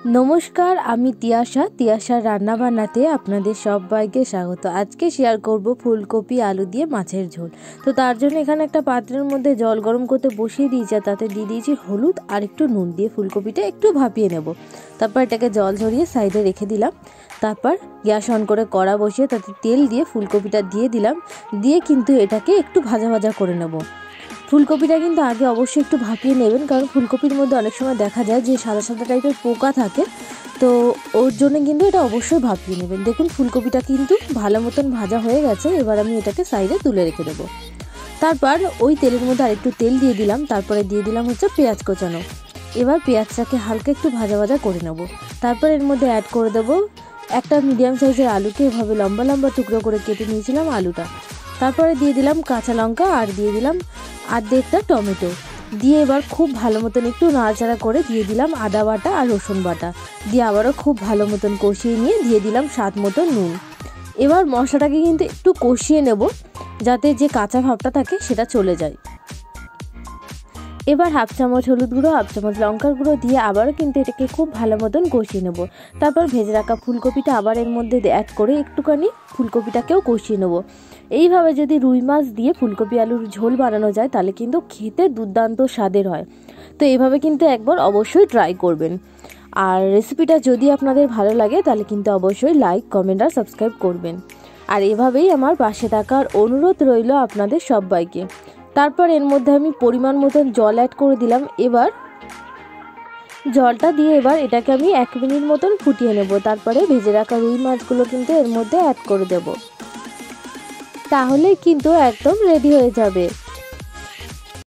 नमस्कार आमी তিয়াশার रान्ना बान्नाते आपनादेर सबाइके स्वागत। आज के शेयर करब फुलकपि आलू दिए माछेर झोल। तो तार जोन्नो एखाने एकटा पात्रेर मध्य जल गरम करते बसिए दिएछि, ताते दिए दिएछि हलुद और एकटु नुन दिए फुलकपिटा एकटु भापिए नेब। तारपर एटाके जल झरिए साइडे रेखे दिलाम। तारपर ग्यास अन करे कड़ा बसिए ताते तेल दिए फुलकपिटा दिए दिलाम। दिए किन्तु एटाके एकटु भाजा भाजा करे नेब। फुलकपिटा किन्तु आगे अवश्य एकटु भापिए नेबेन, कारण फुलकपिर मध्य अनेक समय देखा जाए जे सादा सादा टाइपेर पोका थाके, तो ओर जोन्नो किन्तु एटा अवश्य भापिए नेबेन। देखुन फुलकपिटा किन्तु भालो मतन भाजा हये गेछे। एबार आमि एटाके साइडे तुले रेखे देब। तारपर ओई तेलेर मध्य आरेकटु तेल दिए दिलाम। तारपरे दिए दिलाम हच्छे पेঁয়াজ कोचानो। एबार पेঁয়াজটাকে हालका एकटु भाजा भाजा करे नेब। तारपर एर मध्य ऐड करे देब একটা মিডিয়াম সাইজের আলুকে এভাবে লম্বা লম্বা টুকরো করে কেটে নিয়েছিলাম আলুটা। তারপরে দিয়ে দিলাম কাঁচা লঙ্কা আর দিয়ে দিলাম আর্ধেকটা টমেটো। দিয়ে এবার খুব ভালো মতন একটু নাড়াচাড়া করে দিয়ে দিলাম আদা বাটা আর রসুন বাটা। দিয়ে আবারও খুব ভালো মতন কষিয়ে নিয়ে দিয়ে দিলাম স্বাদ মতো নুন। এবার মশলাটাকে কিন্তু একটু কষিয়ে নেব, যাতে যে কাঁচা ভাবটা থাকে সেটা চলে যায়। এবার হাফ চামচ হলুদ গুঁড়ো, হাফ চামচ লঙ্কার গুঁড়ো দিয়ে আবারও কিন্তু এটাকে খুব ভালো মতন কষিয়ে নেব। তারপর ভেজে রাখা ফুলকপিটা আবার এর মধ্যে অ্যাড করে একটুখানি ফুলকপিটাকেও কষিয়ে নেব। এইভাবে যদি রুই মাছ দিয়ে ফুলকপি আলুর ঝোল বানানো যায় তাহলে কিন্তু খেতে দুর্দান্ত স্বাদের হয়। তো এইভাবে কিন্তু একবার অবশ্যই ট্রাই করবেন। আর রেসিপিটা যদি আপনাদের ভালো লাগে তাহলে কিন্তু অবশ্যই লাইক, কমেন্ট আর সাবস্ক্রাইব করবেন। আর এভাবেই আমার পাশে থাকার অনুরোধ রইল আপনাদের সবাইকে। তারপর এর মধ্যে আমি পরিমাণ মতন জল অ্যাড করে দিলাম। এবার জলটা দিয়ে এবার এটাকে আমি 1 মিনিট মতন ফুটিয়ে নেব। তারপরে ভেজে রাখা রুই মাছগুলো কিন্তু এর মধ্যে অ্যাড করে দেব। তাহলে কিন্তু একদম রেডি হয়ে যাবে।